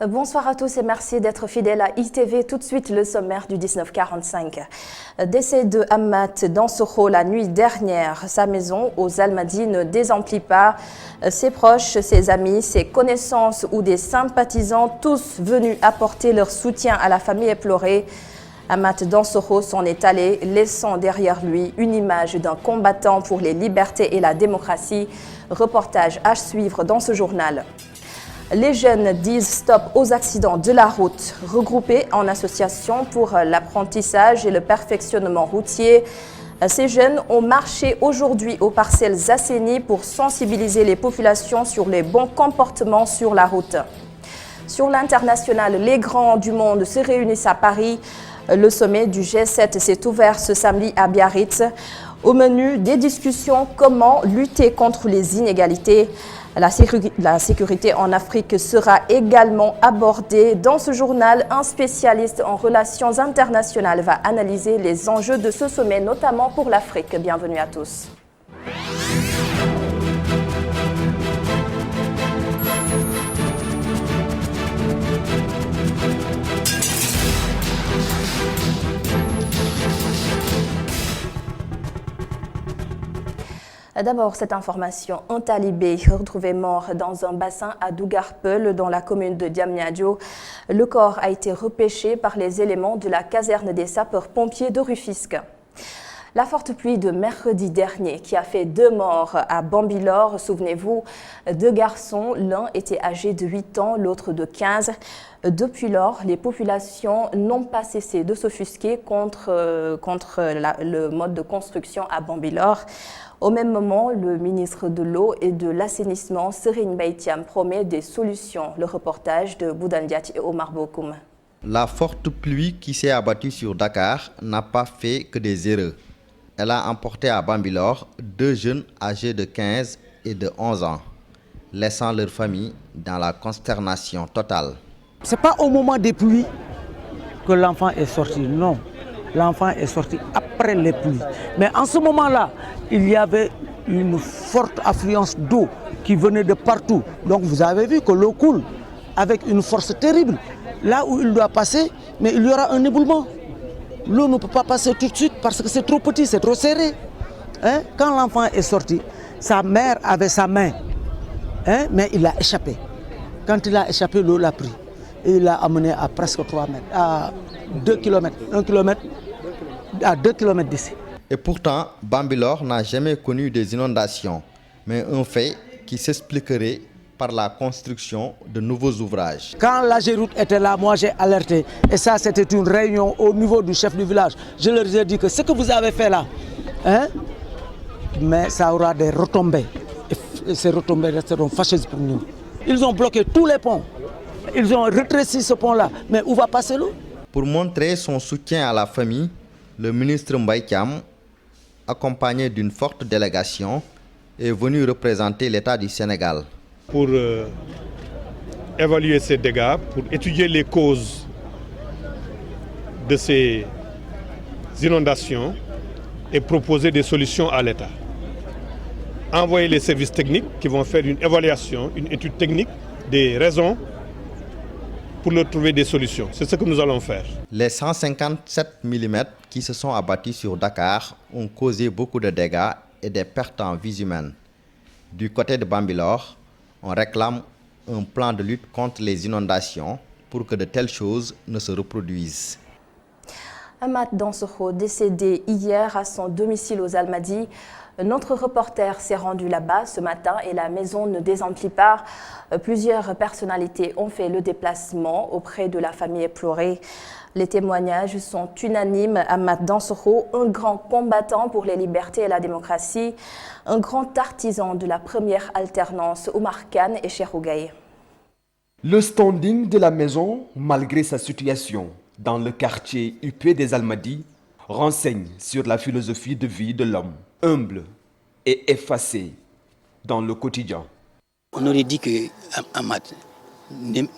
Bonsoir à tous et merci d'être fidèles à ITV. Tout de suite, le sommaire du 1945. Décès de Ahmad Dansokho la nuit dernière. Sa maison aux Almadies ne désemplit pas. Ses proches, ses amis, ses connaissances ou des sympathisants, tous venus apporter leur soutien à la famille éplorée. Ahmad Dansokho s'en est allé, laissant derrière lui une image d'un combattant pour les libertés et la démocratie. Reportage à suivre dans ce journal. Les jeunes disent stop aux accidents de la route. Regroupés en association pour l'apprentissage et le perfectionnement routier, ces jeunes ont marché aujourd'hui aux parcelles assainies pour sensibiliser les populations sur les bons comportements sur la route. Sur l'international, les grands du monde se réunissent à Paris. Le sommet du G7 s'est ouvert ce samedi à Biarritz. Au menu des discussions, comment lutter contre les inégalités. La sécurité en Afrique sera également abordée. Dans ce journal, un spécialiste en relations internationales va analyser les enjeux de ce sommet, notamment pour l'Afrique. Bienvenue à tous. D'abord, cette information, un talibé retrouvé mort dans un bassin à Dougarpel, dans la commune de Diamniadio. Le corps a été repêché par les éléments de la caserne des sapeurs-pompiers de Rufisque. La forte pluie de mercredi dernier qui a fait 2 morts à Bambilor, souvenez-vous, 2 garçons, l'un était âgé de 8 ans, l'autre de 15. Depuis lors, les populations n'ont pas cessé de s'offusquer contre le mode de construction à Bambilor. Au même moment, le ministre de l'Eau et de l'Assainissement, Serigne Mbaye Thiam, promet des solutions. Le reportage de Boudane Diaty et Omar Bokoum. La forte pluie qui s'est abattue sur Dakar n'a pas fait que des erreurs. Elle a emporté à Bambilor 2 jeunes âgés de 15 et de 11 ans, laissant leur famille dans la consternation totale. Ce n'est pas au moment des pluies que l'enfant est sorti, non. L'enfant est sorti après les pluies. Mais en ce moment-là, il y avait une forte affluence d'eau qui venait de partout. Donc vous avez vu que l'eau coule avec une force terrible. Là où il doit passer, mais il y aura un éboulement. L'eau ne peut pas passer tout de suite parce que c'est trop petit, c'est trop serré. Quand l'enfant est sorti, sa mère avait sa main, mais il a échappé. Quand il a échappé, l'eau l'a pris. Et il l'a amené à presque 3 mètres, à 2 km, 1 km, à 2 km d'ici. Et pourtant, Bambilor n'a jamais connu des inondations, mais un fait qui s'expliquerait par la construction de nouveaux ouvrages. Quand la Géroute était là, moi j'ai alerté. Et ça, c'était une réunion au niveau du chef du village. Je leur ai dit que ce que vous avez fait là, mais ça aura des retombées. Et ces retombées resteront fâcheuses pour nous. Ils ont bloqué tous les ponts. Ils ont rétréci ce pont-là. Mais où va passer l'eau? Pour montrer son soutien à la famille, le ministre Mbaye Thiam, accompagné d'une forte délégation, est venu représenter l'État du Sénégal. Pour évaluer ces dégâts, pour étudier les causes de ces inondations et proposer des solutions à l'État. Envoyer les services techniques qui vont faire une évaluation, une étude technique des raisons pour leur trouver des solutions. C'est ce que nous allons faire. Les 157 mm qui se sont abattus sur Dakar ont causé beaucoup de dégâts et des pertes en vies humaines. Du côté de Bambilor, on réclame un plan de lutte contre les inondations pour que de telles choses ne se reproduisent. Ahmad Dansokho, décédé hier à son domicile aux Almadies. Notre reporter s'est rendu là-bas ce matin et la maison ne désemplit pas. Plusieurs personnalités ont fait le déplacement auprès de la famille éplorée. Les témoignages sont unanimes. Ahmad Dansokho, un grand combattant pour les libertés et la démocratie, un grand artisan de la première alternance, Oumar Kane et Cheikh Ougaye. Le standing de la maison, malgré sa situation dans le quartier huppé des Almadies, renseigne sur la philosophie de vie de l'homme, humble et effacé dans le quotidien. On aurait dit que Ahmad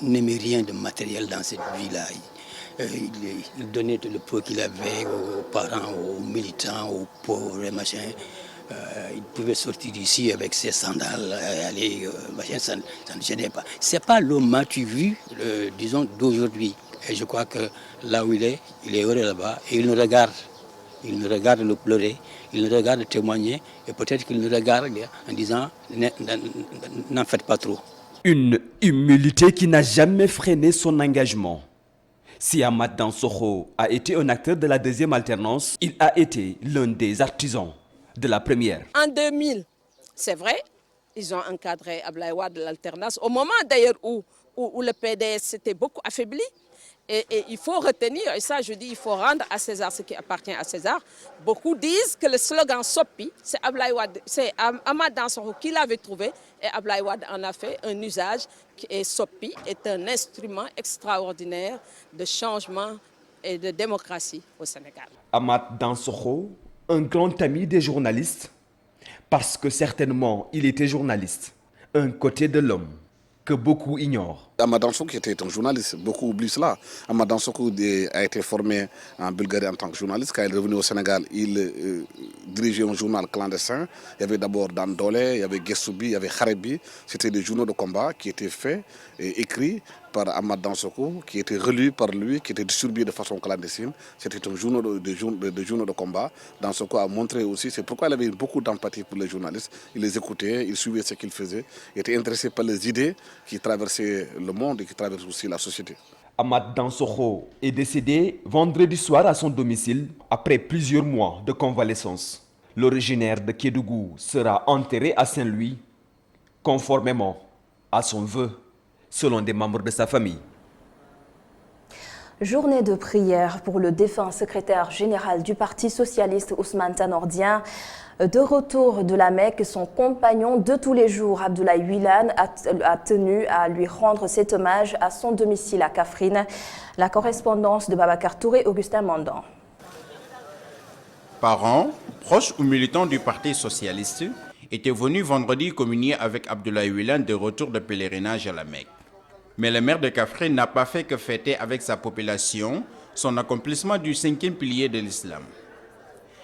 n'aimait rien de matériel dans cette vie-là. Il donnait tout le peu qu'il avait aux parents, aux militants, aux pauvres et machin. il pouvait sortir d'ici avec ses sandales, aller, machin, ça ne gênait pas. Ce n'est pas l'homme matu vu, disons, d'aujourd'hui. Et je crois que là où il est heureux là-bas, et il nous regarde. Il nous regarde le pleurer, il nous regarde témoigner, et peut-être qu'il nous regarde en disant n'en faites pas trop. Une humilité qui n'a jamais freiné son engagement. Si Amath Dansokho a été un acteur de la deuxième alternance, il a été l'un des artisans de la première. En 2000, c'est vrai, ils ont encadré Abdoulaye Wade de l'alternance, au moment d'ailleurs où le PDS s'était beaucoup affaibli. Et il faut retenir, et ça je dis, il faut rendre à César ce qui appartient à César. Beaucoup disent que le slogan Sopi, c'est Amath Dansokho qui l'avait trouvé, et Abdoulaye Wade en a fait un usage, et Sopi est un instrument extraordinaire de changement et de démocratie au Sénégal. Amath Dansokho, un grand ami des journalistes, parce que certainement il était journaliste, un côté de l'homme que beaucoup ignorent. Amath Dansokho était un journaliste, beaucoup oublient cela. Amath Dansokho a été formé en Bulgarie en tant que journaliste. Quand il est revenu au Sénégal, il dirigeait un journal clandestin. Il y avait d'abord Dan Dole, il y avait Guessoubi, il y avait Kharebi. C'était des journaux de combat qui étaient faits et écrits par Amath Dansokho, qui étaient relus par lui, qui étaient distribués de façon clandestine. C'était un journal de journaux de combat. Dansokho a montré aussi, c'est pourquoi il avait beaucoup d'empathie pour les journalistes. Il les écoutait, il suivait ce qu'ils faisaient. Il était intéressé par les idées qui traversaient le monde et qui traverse aussi la société. Amath Dansokho est décédé vendredi soir à son domicile après plusieurs mois de convalescence. L'originaire de Kédougou sera enterré à Saint-Louis conformément à son vœu, selon des membres de sa famille. Journée de prière pour le défunt secrétaire général du Parti socialiste Ousmane Tanor Dieng. De retour de la Mecque, son compagnon de tous les jours, Abdoulaye Wilane, a tenu à lui rendre cet hommage à son domicile à Kaffrine. La correspondance de Babacar Touré, Augustin Mandan. Parents, proches ou militants du Parti socialiste étaient venus vendredi communier avec Abdoulaye Wilane de retour de pèlerinage à la Mecque. Mais le maire de Kaffrine n'a pas fait que fêter avec sa population son accomplissement du 5e pilier de l'islam.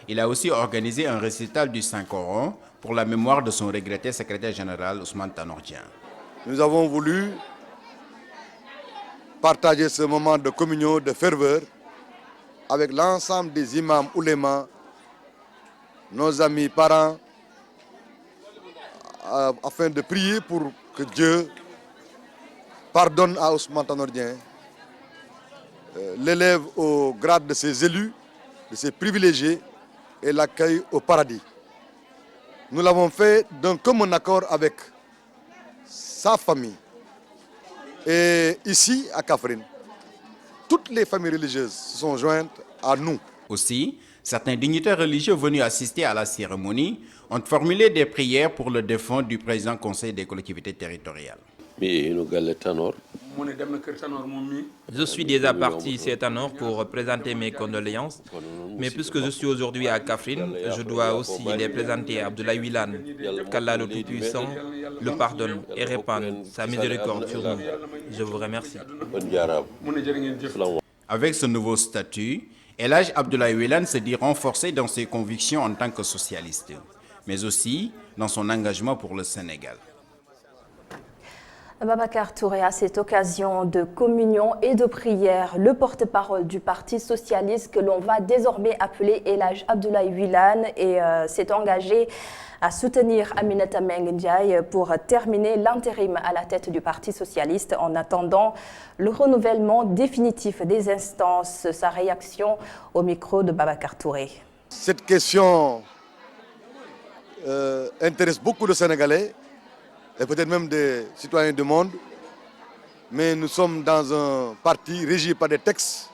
Il a aussi organisé un récital du Saint-Coran pour la mémoire de son regretté secrétaire général Ousmane Tanor Dieng. Nous avons voulu partager ce moment de communion, de ferveur avec l'ensemble des imams oulémas, nos amis, parents, afin de prier pour que Dieu pardonne à Ousmane Tanor Dieng, l'élève au grade de ses élus, de ses privilégiés, et l'accueil au paradis. Nous l'avons fait d'un commun accord avec sa famille. Et ici, à Kaffrine, toutes les familles religieuses se sont jointes à nous. Aussi, certains dignitaires religieux venus assister à la cérémonie ont formulé des prières pour le défunt du président conseil des collectivités territoriales. Je suis déjà parti ici à Tanor pour présenter mes condoléances, mais puisque je suis aujourd'hui à Kaffrine, je dois aussi les présenter à Abdoulaye Wilane, qu'Allah le Tout-Puissant le pardonne et répande sa miséricorde sur nous. Je vous remercie. Avec ce nouveau statut, El Hadj Abdoulaye Wilane se dit renforcé dans ses convictions en tant que socialiste, mais aussi dans son engagement pour le Sénégal. Babacar Touré, à cette occasion de communion et de prière, le porte-parole du Parti socialiste que l'on va désormais appeler El Hadj Abdoulaye Wilane s'est engagé à soutenir Aminata Mbengue Ndiaye pour terminer l'intérim à la tête du Parti socialiste en attendant le renouvellement définitif des instances. Sa réaction au micro de Babacar Touré. Cette question intéresse beaucoup de Sénégalais et peut-être même des citoyens du monde, mais nous sommes dans un parti régi par des textes,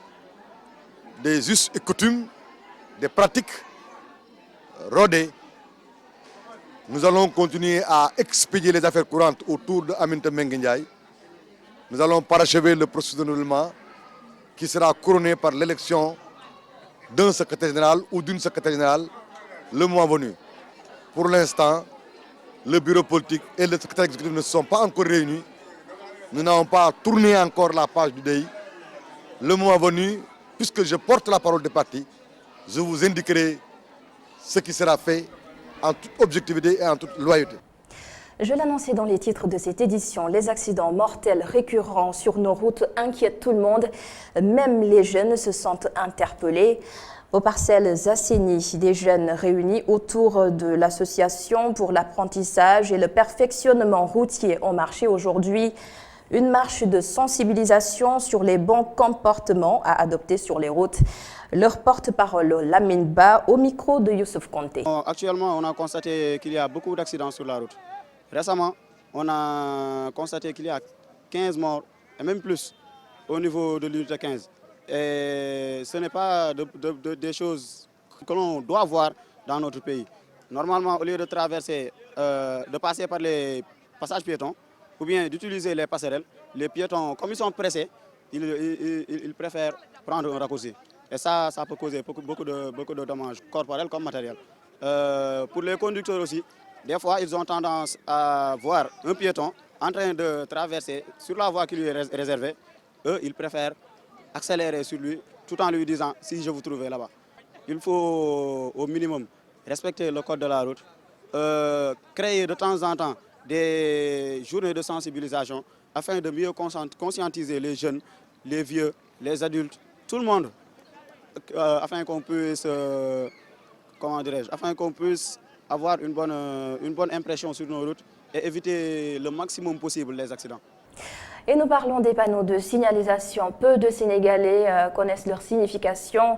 des us et coutumes, des pratiques rodées. Nous allons continuer à expédier les affaires courantes autour de Aminata Mbengue Ndiaye. Nous allons parachever le processus de renouvellement qui sera couronné par l'élection d'un secrétaire général ou d'une secrétaire générale le mois venu. Pour l'instant, le bureau politique et le secrétaire exécutif ne sont pas encore réunis. Nous n'avons pas tourné encore la page du DEI. Le mois venu, puisque je porte la parole du parti, je vous indiquerai ce qui sera fait en toute objectivité et en toute loyauté. Je l'annonçais dans les titres de cette édition, les accidents mortels récurrents sur nos routes inquiètent tout le monde. Même les jeunes se sentent interpellés. Aux parcelles assainies, des jeunes réunis autour de l'association pour l'apprentissage et le perfectionnement routier ont marché aujourd'hui. Une marche de sensibilisation sur les bons comportements à adopter sur les routes. Leur porte-parole, Lamine Ba, au micro de Youssouf Konté. Actuellement, on a constaté qu'il y a beaucoup d'accidents sur la route. Récemment, on a constaté qu'il y a 15 morts, et même plus, au niveau de l'unité 15. Et ce n'est pas des choses que l'on doit voir dans notre pays. Normalement, au lieu de traverser, de passer par les passages piétons, ou bien d'utiliser les passerelles, les piétons, comme ils sont pressés, ils préfèrent prendre un raccourci. Et ça peut causer beaucoup de dommages corporels comme matériels. Pour les conducteurs aussi, des fois, ils ont tendance à voir un piéton en train de traverser sur la voie qui lui est réservée. Eux, ils préfèrent accélérer sur lui tout en lui disant « si je vous trouvais là-bas ». Il faut au minimum respecter le code de la route, créer de temps en temps des journées de sensibilisation afin de mieux conscientiser les jeunes, les vieux, les adultes, tout le monde, afin qu'on puisse, afin qu'on puisse avoir une bonne impression sur nos routes et éviter le maximum possible les accidents. Et nous parlons des panneaux de signalisation. Peu de Sénégalais connaissent leur signification.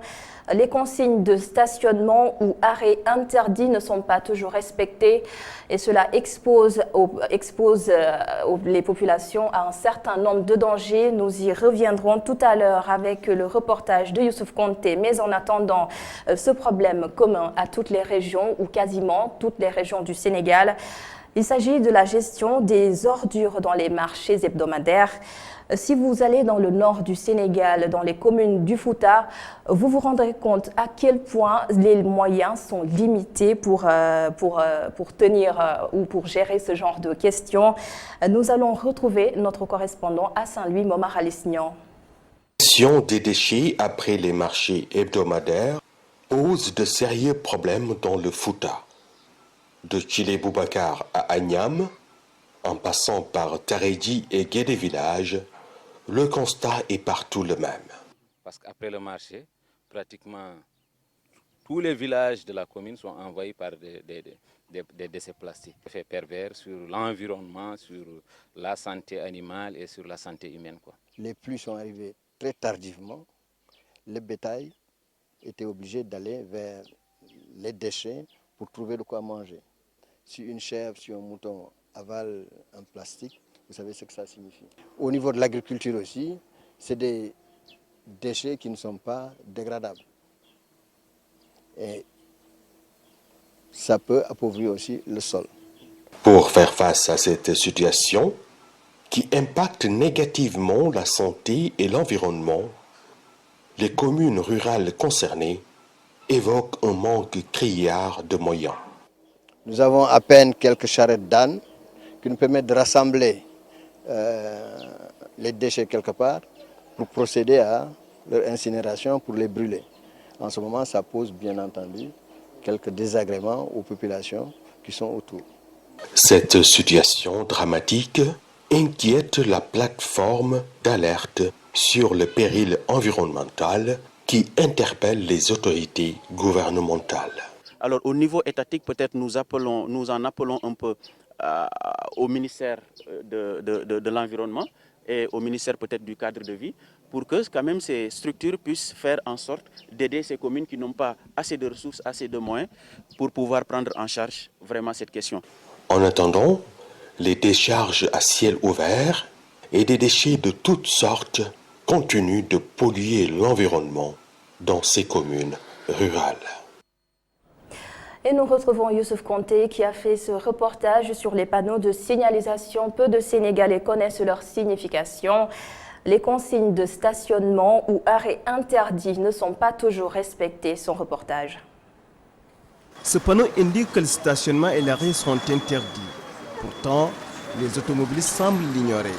Les consignes de stationnement ou arrêt interdits ne sont pas toujours respectées et cela expose les populations à un certain nombre de dangers. Nous y reviendrons tout à l'heure avec le reportage de Youssouf Konté. Mais en attendant, ce problème commun à toutes les régions ou quasiment toutes les régions du Sénégal, il s'agit de la gestion des ordures dans les marchés hebdomadaires. Si vous allez dans le nord du Sénégal, dans les communes du Fouta, vous vous rendrez compte à quel point les moyens sont limités pour tenir ou pour gérer ce genre de questions. Nous allons retrouver notre correspondant à Saint-Louis, Momar Alisnian. La gestion des déchets après les marchés hebdomadaires pose de sérieux problèmes dans le Fouta. De Tchilé Boubacar à Agnam, en passant par Tarédi et Guédé Village, le constat est partout le même. Parce qu'après le marché, pratiquement tous les villages de la commune sont envahis par des déchets plastiques. Effet pervers sur l'environnement, sur la santé animale et sur la santé humaine, quoi. Les pluies sont arrivées très tardivement. Le bétail était obligé d'aller vers les déchets pour trouver de quoi manger. Si une chèvre, si un mouton avale un plastique, vous savez ce que ça signifie. Au niveau de l'agriculture aussi, c'est des déchets qui ne sont pas dégradables. Et ça peut appauvrir aussi le sol. Pour faire face à cette situation qui impacte négativement la santé et l'environnement, les communes rurales concernées évoquent un manque criard de moyens. Nous avons à peine quelques charrettes d'âne qui nous permettent de rassembler les déchets quelque part pour procéder à leur incinération, pour les brûler. En ce moment, ça pose bien entendu quelques désagréments aux populations qui sont autour. Cette situation dramatique inquiète la plateforme d'alerte sur le péril environnemental qui interpelle les autorités gouvernementales. Alors au niveau étatique, peut-être nous en appelons un peu au ministère de l'Environnement et au ministère peut-être du cadre de vie pour que quand même ces structures puissent faire en sorte d'aider ces communes qui n'ont pas assez de ressources, assez de moyens pour pouvoir prendre en charge vraiment cette question. En attendant, les décharges à ciel ouvert et des déchets de toutes sortes continuent de polluer l'environnement dans ces communes rurales. Et nous retrouvons Youssouf Konté qui a fait ce reportage sur les panneaux de signalisation. Peu de Sénégalais connaissent leur signification. Les consignes de stationnement ou arrêt interdits ne sont pas toujours respectées. Son reportage. Ce panneau indique que le stationnement et l'arrêt sont interdits. Pourtant, les automobilistes semblent l'ignorer.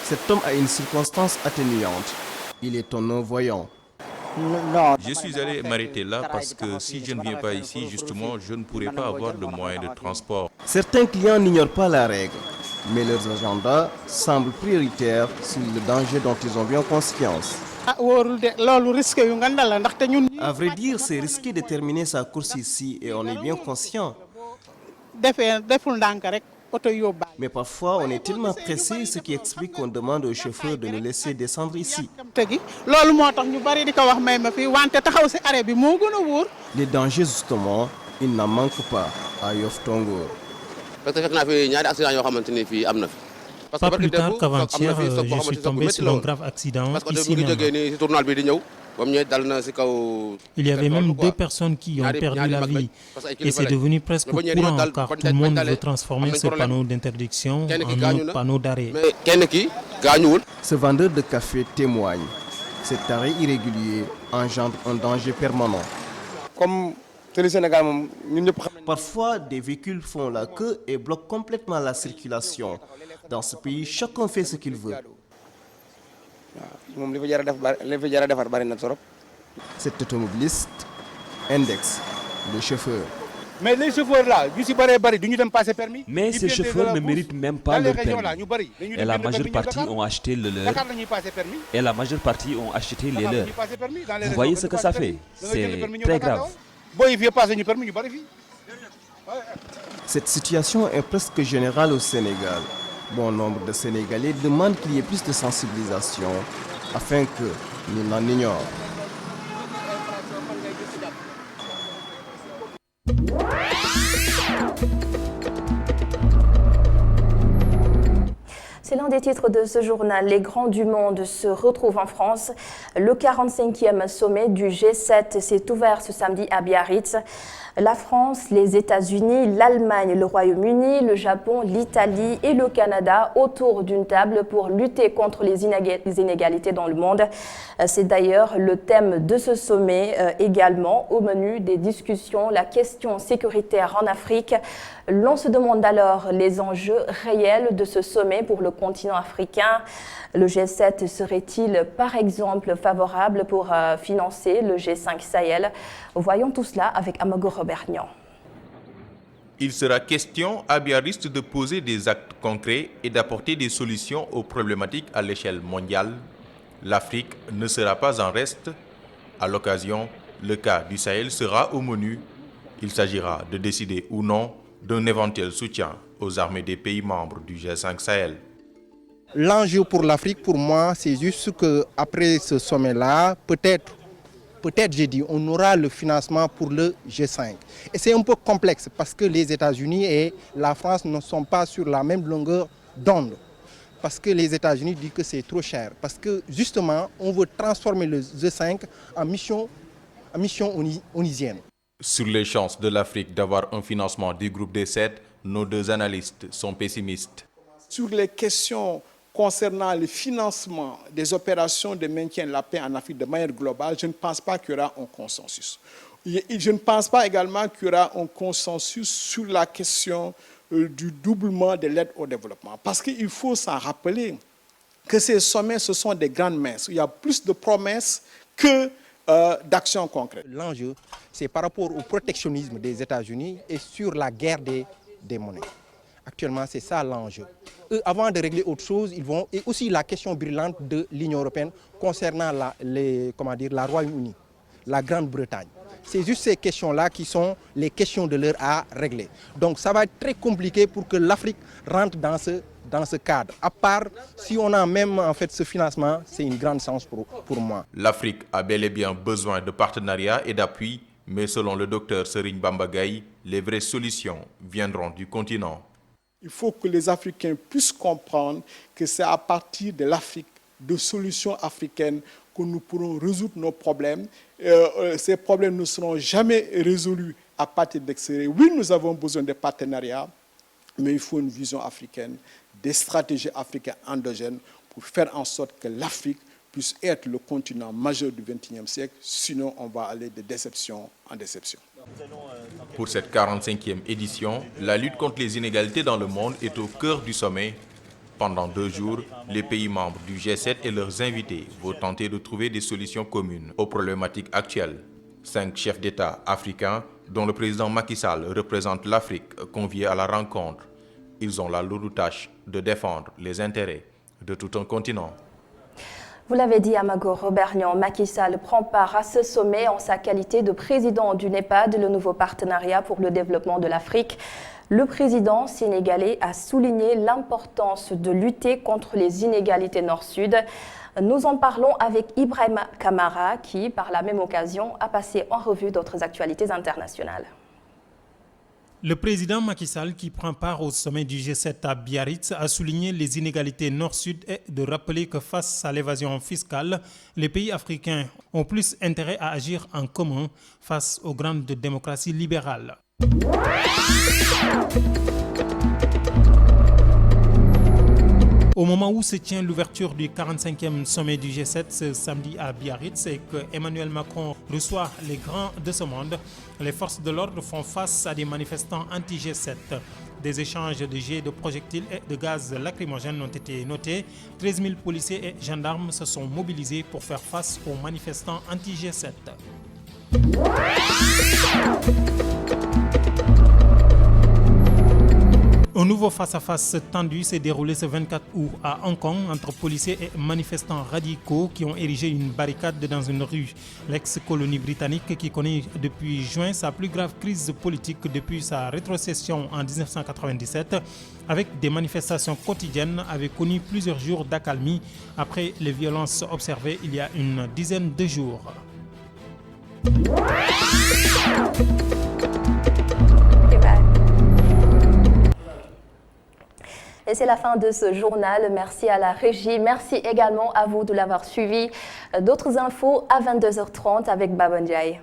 Cet homme a une circonstance atténuante. Il est un non-voyant. Je suis allé m'arrêter là parce que si je ne viens pas ici, justement, je ne pourrai pas avoir de moyens de transport. Certains clients n'ignorent pas la règle, mais leurs agendas semblent prioritaires sur le danger dont ils ont bien conscience. À vrai dire, c'est risqué de terminer sa course ici et on est bien conscient. Mais parfois, on est tellement pressé, ce qui explique qu'on demande au chauffeur de nous laisser descendre ici. Les dangers, justement, ils n'en manquent pas à Yoff Tongoor. Pas plus tard qu'avant-hier, je suis tombé sur un grave accident ici même. Il y avait même 2 personnes qui ont perdu la vie. Et c'est devenu presque courant car tout le monde veut transformer ce panneau d'interdiction en un panneau d'arrêt. Ce vendeur de café témoigne. Cet arrêt irrégulier engendre un danger permanent. Parfois, des véhicules font la queue et bloquent complètement la circulation. Dans ce pays, chacun fait ce qu'il veut. Cet automobiliste indexe le chauffeur. Mais les chauffeurs-là, mais ces chauffeurs ne méritent même pas leur permis. Et la majeure partie ont acheté le leur. Et la majeure partie ont acheté les leurs. Vous voyez ce que ça fait? C'est très grave. Cette situation est presque générale au Sénégal. Bon nombre de Sénégalais demandent qu'il y ait plus de sensibilisation afin que nous n'en ignorions. C'est l'un des titres de ce journal. Les grands du monde se retrouvent en France. Le 45e sommet du G7 s'est ouvert ce samedi à Biarritz. La France, les États-Unis, l'Allemagne, le Royaume-Uni, le Japon, l'Italie et le Canada autour d'une table pour lutter contre les inégalités dans le monde. C'est d'ailleurs le thème de ce sommet. Également au menu des discussions, la question sécuritaire en Afrique. L'on se demande alors les enjeux réels de ce sommet pour le continent africain. Le G7 serait-il par exemple favorable pour financer le G5 Sahel? Voyons tout cela avec Amago Robertnian. Il sera question à Biarritz de poser des actes concrets et d'apporter des solutions aux problématiques à l'échelle mondiale. L'Afrique ne sera pas en reste. À l'occasion, le cas du Sahel sera au menu. Il s'agira de décider ou non d'un éventuel soutien aux armées des pays membres du G5 Sahel. L'enjeu pour l'Afrique, pour moi, c'est juste qu'après ce sommet-là, peut-être j'ai dit, on aura le financement pour le G5. Et c'est un peu complexe parce que les États-Unis et la France ne sont pas sur la même longueur d'onde. Parce que les États-Unis disent que c'est trop cher. Parce que justement, on veut transformer le G5 en mission onisienne. Sur les chances de l'Afrique d'avoir un financement du groupe des 7, nos 2 analystes sont pessimistes. Sur les questions concernant le financement des opérations de maintien de la paix en Afrique de manière globale, je ne pense pas qu'il y aura un consensus. Je ne pense pas également qu'il y aura un consensus sur la question du doublement de l'aide au développement. Parce qu'il faut s'en rappeler que ces sommets, ce sont des grandes messes. Il y a plus de promesses que d'actions concrètes. L'enjeu, c'est par rapport au protectionnisme des États-Unis et sur la guerre des monnaies. Actuellement, c'est ça l'enjeu. Avant de régler autre chose, ils vont... Et aussi la question brûlante de l'Union européenne concernant la Royaume-Uni, la Grande-Bretagne. C'est juste ces questions-là qui sont les questions de l'heure à régler. Donc ça va être très compliqué pour que l'Afrique rentre dans ce cadre. À part si on a même en fait ce financement, c'est une grande chance pour moi. L'Afrique a bel et bien besoin de partenariat et d'appui, mais selon le docteur Serigne Bamba Gaye, les vraies solutions viendront du continent. Il faut que les Africains puissent comprendre que c'est à partir de l'Afrique, de solutions africaines, que nous pourrons résoudre nos problèmes. Ces problèmes ne seront jamais résolus à partir de l'extérieur. Oui, nous avons besoin de partenariats, mais il faut une vision africaine, des stratégies africaines endogènes pour faire en sorte que l'Afrique puisse être le continent majeur du XXIe siècle. Sinon, on va aller de déception en déception. Pour cette 45e édition, la lutte contre les inégalités dans le monde est au cœur du sommet. Pendant 2 jours, les pays membres du G7 et leurs invités vont tenter de trouver des solutions communes aux problématiques actuelles. 5 chefs d'État africains, dont le président Macky Sall représente l'Afrique, conviés à la rencontre. Ils ont la lourde tâche de défendre les intérêts de tout un continent. Vous l'avez dit, Amago Robernian, Macky Sall prend part à ce sommet en sa qualité de président du NEPAD, le nouveau partenariat pour le développement de l'Afrique. Le président sénégalais a souligné l'importance de lutter contre les inégalités nord-sud. Nous en parlons avec Ibrahima Kamara qui, par la même occasion, a passé en revue d'autres actualités internationales. Le président Macky Sall, qui prend part au sommet du G7 à Biarritz, a souligné les inégalités nord-sud et de rappeler que face à l'évasion fiscale, les pays africains ont plus intérêt à agir en commun face aux grandes démocraties libérales. Au moment où se tient l'ouverture du 45e sommet du G7 ce samedi à Biarritz et que Emmanuel Macron reçoit les grands de ce monde, les forces de l'ordre font face à des manifestants anti-G7. Des échanges de jets de projectiles et de gaz lacrymogènes ont été notés. 13 000 policiers et gendarmes se sont mobilisés pour faire face aux manifestants anti-G7. Un nouveau face-à-face tendu s'est déroulé ce 24 août à Hong Kong entre policiers et manifestants radicaux qui ont érigé une barricade dans une rue. L'ex-colonie britannique, qui connaît depuis juin sa plus grave crise politique depuis sa rétrocession en 1997, avec des manifestations quotidiennes, avait connu plusieurs jours d'accalmie après les violences observées il y a une dizaine de jours. Et c'est la fin de ce journal. Merci à la régie. Merci également à vous de l'avoir suivi. D'autres infos à 22h30 avec Babon Ndiaye.